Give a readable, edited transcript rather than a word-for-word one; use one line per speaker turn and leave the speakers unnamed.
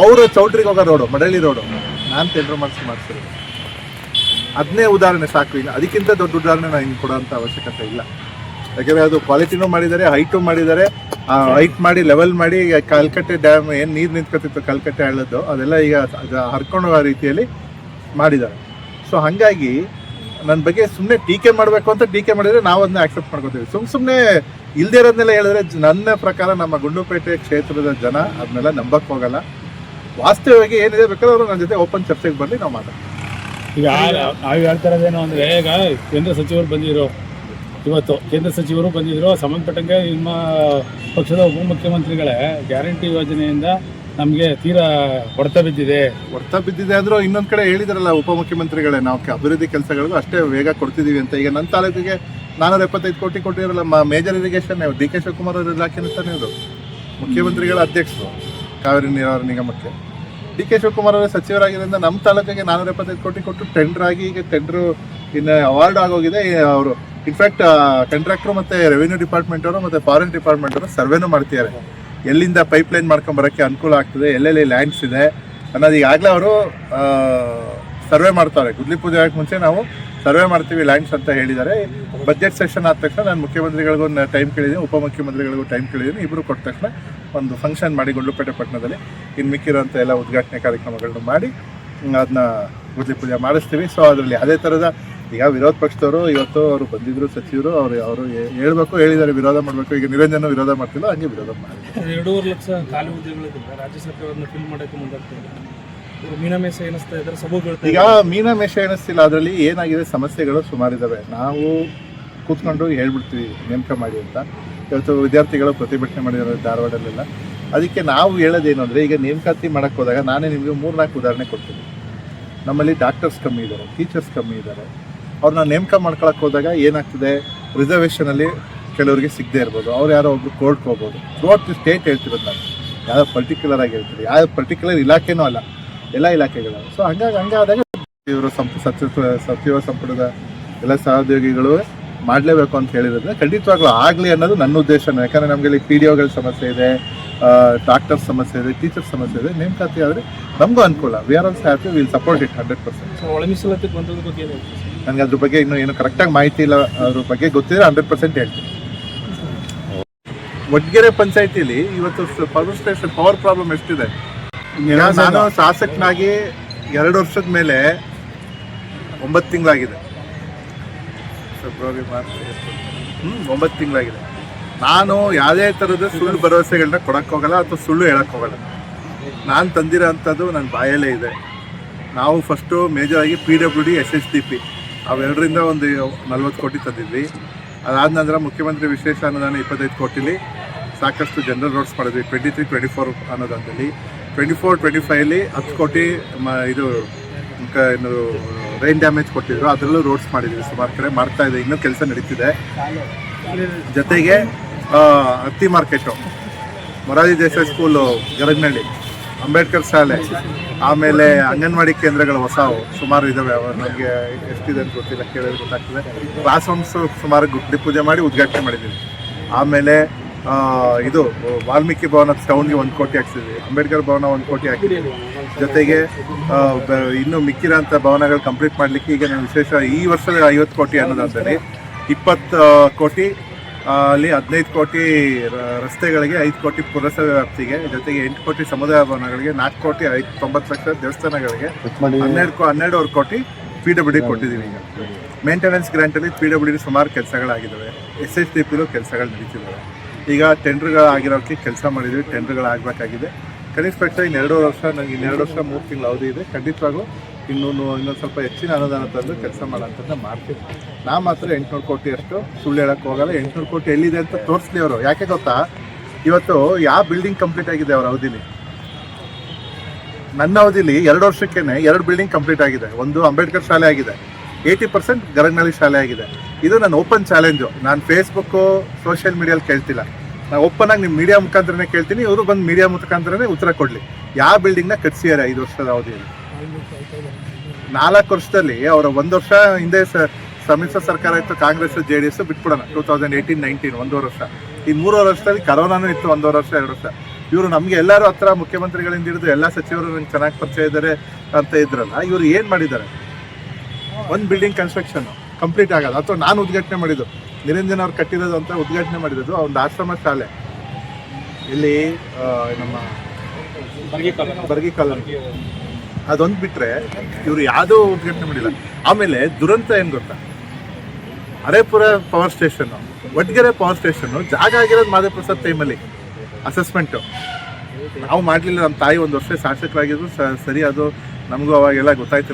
ಅವರು ಚೌಟ್ರಿಗೆ ಹೋಗೋ road, ಮಡಳ್ಳಿ road, ನಾನು ಟೆಂಡರ್ ಮಾಡಿಸಿರೋದು. ಅದನ್ನೇ ಉದಾಹರಣೆ ಸಾಕು. ಈಗ ಅದಕ್ಕಿಂತ ದೊಡ್ಡ ಉದಾಹರಣೆ ನಾನು ಹಿಂಗೆ ಕೊಡೋಂಥ ಅವಶ್ಯಕತೆ ಇಲ್ಲ. ಯಾಕೆಂದರೆ ಅದು ಕ್ವಾಲಿಟಿನೂ ಮಾಡಿದ್ದಾರೆ, ಹೈಟು ಮಾಡಿದ್ದಾರೆ. ಹೈಟ್ ಮಾಡಿ ಲೆವೆಲ್ ಮಾಡಿ ಕಲ್ಕಟ್ಟೆ ಡ್ಯಾಮ್ ಏನು ನೀರು ನಿಂತ್ಕೊತಿತ್ತು ಕಲ್ಕಟ್ಟೆ ಹಳ್ಳದ್ದು, ಅದೆಲ್ಲ ಈಗ ಹರ್ಕೊಂಡು ಹೋಗೋ ರೀತಿಯಲ್ಲಿ ಮಾಡಿದ್ದಾರೆ. ಸೊ ಹಾಗಾಗಿ ನನ್ನ ಬಗ್ಗೆ ಸುಮ್ಮನೆ ಟೀಕೆ ಮಾಡಬೇಕು ಅಂತ ಟೀಕೆ ಮಾಡಿದರೆ ನಾವು ಅದನ್ನ ಆಕ್ಸೆಪ್ಟ್ ಮಾಡ್ಕೊತೀವಿ. ಸುಮ್ಮನೆ ಇಲ್ಲದೇ ಇರೋದನ್ನೆಲ್ಲ ಹೇಳಿದ್ರೆ ನನ್ನ ಪ್ರಕಾರ ನಮ್ಮ ಗುಂಡ್ಲುಪೇಟೆ ಕ್ಷೇತ್ರದ ಜನ ಅದನ್ನೆಲ್ಲ ನಂಬಕ್ಕೆ ಹೋಗಲ್ಲ. ವಾಸ್ತವವಾಗಿ ಏನಿದೆ ಬೇಕಾದ್ರೆ ಅವರು ನನ್ನ ಜೊತೆ ಓಪನ್ ಚರ್ಚೆಗೆ ಬರಲಿ, ನಾವು ಮಾತಾಡ್ತೀವಿ.
ಈಗ ನಾವು ಹೇಳ್ತಾ ಇರೋದೇನು ಅಂದರೆ, ಈಗ ಕೇಂದ್ರ ಸಚಿವರು ಬಂದಿದ್ರು, ಇವತ್ತು ಕೇಂದ್ರ ಸಚಿವರು ಬಂದಿದ್ರು, ಸಂಬಂಧಪಟ್ಟಂಗೆ ನಿಮ್ಮ ಪಕ್ಷದ ಉಪಮುಖ್ಯಮಂತ್ರಿಗಳೇ ಗ್ಯಾರಂಟಿ ಯೋಜನೆಯಿಂದ ನಮಗೆ ತೀರಾ ಹೊಡೆತ ಬಿದ್ದಿದೆ
ಅಂದರೂ ಇನ್ನೊಂದು ಕಡೆ ಹೇಳಿದಾರಲ್ಲ ಉಪಮುಖ್ಯಮಂತ್ರಿಗಳೇ, ನಾವು ಅಭಿವೃದ್ಧಿ ಕೆಲಸಗಳಿಗೂ ಅಷ್ಟೇ ವೇಗ ಕೊಡ್ತಿದ್ದೀವಿ ಅಂತ. ಈಗ ನನ್ನ ತಾಲೂಕಿಗೆ 475 ಕೋಟಿ ಕೊಟ್ಟಿರಲ್ಲ major irrigation, D K Shivakumar ಅವ್ರ ಇಲಾಖೆ ಅಂತಾನೆ ಇದು. ಮುಖ್ಯಮಂತ್ರಿಗಳ ಅಧ್ಯಕ್ಷರು ಕಾವೇರಿ ನೀರಾವರಿ ನಿಗಮಕ್ಕೆ ಡಿ ಕೆ ಶಿವಕುಮಾರ್ ಅವರೇ ಸಚಿವರಾಗಿರೋದ್ರಿಂದ ನಮ್ಮ ತಾಲೂಕಿಗೆ 475 ಕೋಟಿ ಕೊಟ್ಟು ಟೆಂಡರ್ ಆಗಿ ಈಗ ಟೆಂಡರು ಇನ್ನು ಅವಾರ್ಡ್ ಆಗೋಗಿದೆ. ಅವರು ಇನ್ಫ್ಯಾಕ್ಟ್ ಕಾಂಟ್ರಾಕ್ಟರ್ ಮತ್ತು ರೆವಿನ್ಯೂ ಡಿಪಾರ್ಟ್ಮೆಂಟ್ ಅವರು ಮತ್ತು ಫಾರೆಸ್ಟ್ ಡಿಪಾರ್ಟ್ಮೆಂಟ್ ಅವರು ಸರ್ವೆನೂ ಮಾಡ್ತಿದ್ದಾರೆ. ಎಲ್ಲಿಂದ ಪೈಪ್ಲೈನ್ ಮಾಡ್ಕೊಂಬರೋಕ್ಕೆ ಅನುಕೂಲ ಆಗ್ತದೆ, ಎಲ್ಲೆಲ್ಲಿ ಲ್ಯಾಂಡ್ಸ್ ಇದೆ ಅನ್ನೋದು ಈಗಾಗಲೇ ಅವರು ಸರ್ವೆ ಮಾಡ್ತಾರೆ. ಗುದ್ಲಿ ಪೂಜೆ ಆಗಕ್ಕೆ ಮುಂಚೆ ನಾವು ಸರ್ವೆ ಮಾಡ್ತೀವಿ ಲ್ಯಾಂಡ್ಸ್ ಅಂತ ಹೇಳಿದ್ದಾರೆ. ಬಜೆಟ್ ಸೆಷನ್ ಆದ ತಕ್ಷಣ ನಾನು ಮುಖ್ಯಮಂತ್ರಿಗಳಿಗೂ ಟೈಮ್ ಕೇಳಿದ್ದೀನಿ, ಉಪಮುಖ್ಯಮಂತ್ರಿಗಳಿಗೂ ಟೈಮ್ ಕೇಳಿದ್ದೀನಿ. ಇಬ್ಬರು ಕೊಟ್ಟ ತಕ್ಷಣ ಒಂದು ಫಂಕ್ಷನ್ ಮಾಡಿ ಗುಂಡ್ಲುಪೇಟೆ ಪಟ್ಟಣದಲ್ಲಿ ಇನ್ನು ಮಿಕ್ಕಿರೋಂಥ ಎಲ್ಲ ಉದ್ಘಾಟನೆ ಕಾರ್ಯಕ್ರಮಗಳನ್ನ ಮಾಡಿ ಅದನ್ನ ಗುದ್ಲಿ ಪೂಜೆ ಮಾಡಿಸ್ತೀವಿ. ಸೊ ಅದರಲ್ಲಿ ಅದೇ ಥರದ ಈಗ ವಿರೋಧ ಪಕ್ಷದವರು ಇವತ್ತು ಅವರು ಬಂದಿದ್ರು ಸಚಿವರು, ಅವರು ಹೇಳ್ಬೇಕು, ಹೇಳಿದ್ದಾರೆ ವಿರೋಧ ಮಾಡಬೇಕು. ಈಗ ನಿರಂಜನ ವಿರೋಧ ಮಾಡ್ತಿಲ್ಲ, ಹಂಗೆ ವಿರೋಧ ಮಾಡಿ
2.5 ಲಕ್ಷ ಖಾಲಿ ಹುದ್ದೆಗಳಿದೆ. ರಾಜ್ಯ ಸರ್ಕಾರವನ್ನು ಫಿಲ್ ಮಾಡೋಕ್ಕೆ ಮುಂದಾಗ್ತದೆ. ಮೀನಮೇಷ ಎನಿಸ್ತಾ ಇದ್ದಾರೆ ಸಭೆಗಳು. ಈಗ
ಮೀನಮೇಷ ಎನಿಸ್ತಿಲ್ಲ. ಅದರಲ್ಲಿ ಏನಾಗಿದೆ ಸಮಸ್ಯೆಗಳು ಸುಮಾರಿದ್ದಾವೆ. ನಾವು ಕೂತ್ಕೊಂಡು ಹೇಳ್ಬಿಡ್ತೀವಿ ನೇಮಕ ಮಾಡಿ ಅಂತ. ಇವತ್ತು ವಿದ್ಯಾರ್ಥಿಗಳು ಪ್ರತಿಭಟನೆ ಮಾಡಿದ್ದಾರೆ ಧಾರವಾಡಲ್ಲೆಲ್ಲ. ಅದಕ್ಕೆ ನಾವು ಹೇಳೋದೇನು ಅಂದರೆ, ಈಗ ನೇಮಕಾತಿ ಮಾಡೋಕ್ಕೆ ಹೋದಾಗ ನಾನೇ ನಿಮಗೆ 3-4 ಉದಾಹರಣೆ ಕೊಡ್ತೀನಿ. ನಮ್ಮಲ್ಲಿ ಡಾಕ್ಟರ್ಸ್ ಕಮ್ಮಿ ಇದ್ದಾರೆ, ಟೀಚರ್ಸ್ ಕಮ್ಮಿ ಇದ್ದಾರೆ. ಅವ್ರನ್ನ ನೇಮಕ ಮಾಡ್ಕೊಳಕ್ಕೆ ಹೋದಾಗ ಏನಾಗ್ತದೆ, ರಿಸರ್ವೇಷನಲ್ಲಿ ಕೆಲವರಿಗೆ ಸಿಗದೆ ಇರ್ಬೋದು, ಅವ್ರು ಯಾರೋ ಒಬ್ರು ಕೋರ್ಟ್ಗೆ ಹೋಗ್ಬೋದು. ಥ್ರೂಔಟ್ ದಿ ಸ್ಟೇಟ್ ಹೇಳ್ತಿರೋದು ನಾನು, ಯಾವುದೋ ಪರ್ಟಿಕ್ಯುಲರ್ ಆಗಿ ಹೇಳ್ತೀರಿ, ಯಾವ ಪರ್ಟಿಕ್ಯುಲರ್ ಇಲಾಖೆನೂ ಅಲ್ಲ, ಎಲ್ಲ ಇಲಾಖೆಗಳು. ಸೊ ಹಂಗಾದಾಗ ಇವರು ಸಚಿವ ಸಂಪುಟದ ಎಲ್ಲ ಸಹೋದ್ಯೋಗಿಗಳು ಮಾಡಲೇಬೇಕು ಅಂತ ಹೇಳಿದ್ರೆ ಖಂಡಿತವಾಗ್ಲೂ ಆಗಲಿ ಅನ್ನೋದು ನನ್ನ ಉದ್ದೇಶನೂ. ಯಾಕಂದರೆ ನಮಗೆ ಇಲ್ಲಿ ಪಿ ಡಿ ಒಗಳ ಸಮಸ್ಯೆ ಇದೆ, ಡಾಕ್ಟರ್ ಸಮಸ್ಯೆ ಇದೆ, ಟೀಚರ್ ಸಮಸ್ಯೆ ಇದೆ. ನೇಮಕಾತಿ ಆದರೆ ನಮಗೂ ಅನುಕೂಲ. We are also happy, will support it 100%.
ಒಳ ಮೀಸಲಾತಿ ಬಂದದ್ರ ಬಗ್ಗೆ
ನನಗೆ ಅದ್ರ ಬಗ್ಗೆ ಇನ್ನೂ ಏನು ಕರೆಕ್ಟಾಗಿ ಮಾಹಿತಿ ಇಲ್ಲ. ಅದ್ರ ಬಗ್ಗೆ ಗೊತ್ತಿದ್ರೆ 100% ಹೇಳ್ತೀನಿ. ಒಡ್ಗೆರೆ ಪಂಚಾಯತಿಲಿ ಇವತ್ತು ಪವರ್ ಪ್ರಾಬ್ಲಮ್ ಎಷ್ಟಿದೆ. ನಾನು ಶಾಸಕನಾಗಿ 2 ವರ್ಷದ ಮೇಲೆ 9 ತಿಂಗಳಾಗಿದೆ. February March 9 ತಿಂಗಳಾಗಿದೆ. ನಾನು ಯಾವುದೇ ಥರದ ಸುಳ್ಳು ಭರವಸೆಗಳನ್ನ ಕೊಡೋಕ್ಕೋಗಲ್ಲ ಅಥವಾ ಸುಳ್ಳು ಹೇಳೋಕ್ಕೋಗಲ್ಲ. ನಾನು ತಂದಿರೋ ಅಂಥದ್ದು ನನ್ನ ಬಾಯಲ್ಲೇ ಇದೆ. ನಾವು ಫಸ್ಟು ಮೇಜರಾಗಿ PWD SHDP ಅವೆರಡರಿಂದ ಒಂದು 40 ಕೋಟಿ ತಂದಿದ್ವಿ. ಅದಾದ ನಂತರ ಮುಖ್ಯಮಂತ್ರಿ ವಿಶೇಷ ಅನುದಾನ 25 ಕೋಟಿಲಿ ಸಾಕಷ್ಟು ಜನರಲ್ ರೋಡ್ಸ್ ಮಾಡಿದ್ವಿ. 23-24 ಅನ್ನೋದಂತಲ್ಲಿ 24-25 10 ಕೋಟಿ ಇದು ರೈನ್ ಡ್ಯಾಮೇಜ್ ಕೊಟ್ಟಿದ್ರು. ಅದರಲ್ಲೂ ರೋಡ್ಸ್ ಮಾಡಿದ್ವಿ. ಸುಮಾರು ಕಡೆ ಮಾಡ್ತಾ ಇದೆ, ಇನ್ನೂ ಕೆಲಸ ನಡೀತಿದೆ. ಜೊತೆಗೆ ಹತ್ತಿ ಮಾರ್ಕೆಟು, ಮೊರಾರ್ಜಿ ದೇಸಾಯಿ ಸ್ಕೂಲು ಗರಗ್ನಳ್ಳಿ, ಅಂಬೇಡ್ಕರ್ ಶಾಲೆ, ಆಮೇಲೆ ಅಂಗನವಾಡಿ ಕೇಂದ್ರಗಳು ಹೊಸವು ಸುಮಾರು ಇದ್ದಾವೆ. ನನಗೆ ಎಷ್ಟಿದೆ ಅಂತ ಗೊತ್ತಿಲ್ಲ, ಕೇಳಿದ್ರೆ ಗೊತ್ತಾಗ್ತದೆ. ಕ್ಲಾಸ್ ರೂಮ್ಸ್ ಸುಮಾರು ಗುಡ್ಡಿ ಪೂಜೆ ಮಾಡಿ ಉದ್ಘಾಟನೆ ಮಾಡಿದ್ದೀವಿ. ಆಮೇಲೆ ಇದು ವಾಲ್ಮೀಕಿ ಭವನ ಟೌನ್ಗೆ 1 ಕೋಟಿ ಹಾಕ್ಸಿದ್ವಿ. ಅಂಬೇಡ್ಕರ್ ಭವನ 1 ಕೋಟಿ ಹಾಕಿದ್ದೀವಿ. ಜೊತೆಗೆ ಇನ್ನೂ ಮಿಕ್ಕಿರೋಂಥ ಭವನಗಳು ಕಂಪ್ಲೀಟ್ ಮಾಡಲಿಕ್ಕೆ ಈಗ ನಾನು ವಿಶೇಷ ಈ ವರ್ಷದ 50 ಕೋಟಿ ಅನ್ನೋದಾದಲ್ಲಿ 20 ಕೋಟಿ ಅಲ್ಲಿ 15 ಕೋಟಿ ರಸ್ತೆಗಳಿಗೆ, 5 ಕೋಟಿ ಪುರಸಭೆ ವ್ಯಾಪ್ತಿಗೆ, ಜೊತೆಗೆ 8 ಕೋಟಿ ಸಮುದಾಯ ಭವನಗಳಿಗೆ, 4 ಕೋಟಿ 90 ಲಕ್ಷ ದೇವಸ್ಥಾನಗಳಿಗೆ, 12 ಕೋಟಿ PWD ಕೊಟ್ಟಿದ್ದೀವಿ. ಈಗ ಮೇಂಟೆನೆನ್ಸ್ ಗ್ರಾಂಟಲ್ಲಿ PWD ಸುಮಾರು ಕೆಲಸಗಳಾಗಿದ್ದಾವೆ. SHDPಲೂ ಕೆಲಸಗಳು ನಡೀತಿದ್ದಾವೆ. ಈಗ ಟೆಂಡರ್ಗಳಾಗಿರೋಕ್ಕೆ ಕೆಲಸ ಮಾಡಿದ್ವಿ. ಟೆಂಡರ್ಗಳಾಗಬೇಕಾಗಿದೆ. ಕನಿಷ್ಠ ಪಕ್ಷ ಇನ್ನು 2 ವರ್ಷ, ನನಗೆ 2 ವರ್ಷ 3 ತಿಂಗಳು ಅವಧಿ ಇದೆ. ಖಂಡಿತವಾಗೂ ಇನ್ನೊಂದು ಸ್ವಲ್ಪ ಹೆಚ್ಚಿನ ಅನುದಾನ ತಂದು ಕೆಲಸ ಮಾಡೋಂಥದ್ದು ಮಾಡ್ತೀವಿ. ನಾ ಮಾತ್ರ 800 ಕೋಟಿ ಅಷ್ಟು ಸುಳ್ಳು ಹೇಳೋಕ್ಕೆ ಹೋಗಲ್ಲ. 800 ಕೋಟಿ ಎಲ್ಲಿದೆ ಅಂತ ತೋರಿಸ್ಲಿ ಅವರು. ಯಾಕೆ ಗೊತ್ತಾ, ಇವತ್ತು ಯಾವ ಬಿಲ್ಡಿಂಗ್ ಕಂಪ್ಲೀಟ್ ಆಗಿದೆ ಅವ್ರ ಅವಧಿಲಿ? ನನ್ನ ಅವಧಿಲಿ 2 ವರ್ಷಕ್ಕೇ 2 ಬಿಲ್ಡಿಂಗ್ ಕಂಪ್ಲೀಟ್ ಆಗಿದೆ. ಒಂದು ಅಂಬೇಡ್ಕರ್ ಶಾಲೆ ಆಗಿದೆ, 80% ಗರಗ್ನಳ್ಳಿ ಶಾಲೆ ಆಗಿದೆ. ಇದು ನನ್ನ ಓಪನ್ ಚಾಲೆಂಜು. ನಾನು ಫೇಸ್ಬುಕ್ಕು ಸೋಷಿಯಲ್ ಮೀಡಿಯಲ್ಲಿ ಕೇಳ್ತಿಲ್ಲ. ನಾನು ಓಪನ್ ಆಗಿ ನಿಮ್ಮ ಮೀಡಿಯಾ ಮುಖಾಂತರನೇ ಕೇಳ್ತೀನಿ. ಇವರು ಬಂದು ಮೀಡಿಯಾ ಮುಖಾಂತರನೇ ಉತ್ತರ ಕೊಡಲಿ. ಯಾವ ಬಿಲ್ಡಿಂಗ್ನ ಕಟ್ಸಿದ್ದಾರೆ 5 ವರ್ಷದ ಅವಧಿಯಲ್ಲಿ? 4 ವರ್ಷದಲ್ಲಿ ಅವರ 1 ವರ್ಷ ಹಿಂದೆ ಸಮ್ಮಿಶ್ರ ಸರ್ಕಾರ ಇತ್ತು, ಕಾಂಗ್ರೆಸ್ JDS ಬಿಟ್ಬಿಡೋಣ. 2018-19 1 ವರ್ಷ. ಈ 3 ವರ್ಷದಲ್ಲಿ ಕರೋನಾನು ಇತ್ತು, 1 ವರ್ಷ 2 ವರ್ಷ. ಇವರು ನಮಗೆ ಎಲ್ಲರೂ ಹತ್ರ ಮುಖ್ಯಮಂತ್ರಿಗಳಿಂದ ಹಿಡಿದು ಎಲ್ಲ ಸಚಿವರು ನಂಗೆ ಚೆನ್ನಾಗಿ ಪರಿಚಯ ಇದ್ದಾರೆ ಅಂತ ಇದ್ರಲ್ಲ, ಇವರು ಏನು ಮಾಡಿದ್ದಾರೆ? ಒಂದು ಬಿಲ್ಡಿಂಗ್ ಕನ್ಸ್ಟ್ರಕ್ಷನ್ ಕಂಪ್ಲೀಟ್ ಆಗೋದು, ಅಥವಾ ನಾನು ಉದ್ಘಾಟನೆ ಮಾಡಿದ್ದು, ನಿರಂಜನ್ ಅವ್ರು ಕಟ್ಟಿರೋದು ಅಂತ ಉದ್ಘಾಟನೆ ಮಾಡಿರೋದು ಒಂದು ಆಶ್ರಮ ಶಾಲೆ ಇಲ್ಲಿ ನಮ್ಮ ಬರ್ಗಿ ಕಾಲೋನಿ. ಅದೊಂದು ಬಿಟ್ಟರೆ ಇವರು ಯಾವುದೂ ಉದ್ಘಾಟನೆ ಮಾಡಿಲ್ಲ. ಆಮೇಲೆ ದುರಂತ ಏನು ಗೊತ್ತಾ, ಹರೇಪುರ ಪವರ್ ಸ್ಟೇಷನ್ನು, ವಡ್ಗೆರೆ ಪವರ್ ಸ್ಟೇಷನ್ನು ಜಾಗ ಆಗಿರೋದು ಮಾದೇವ್ ಟೈಮಲ್ಲಿ ಅಸೆಸ್ಮೆಂಟು ನಾವು ಮಾಡಲಿಲ್ಲ. ನಮ್ಮ ತಾಯಿ 1 ವರ್ಷ ಶಾಸಕರಾಗಿದ್ದು ಸರಿ, ಅದು ನಮಗೂ ಅವಾಗೆಲ್ಲ ಗೊತ್ತಾಯ್ತು.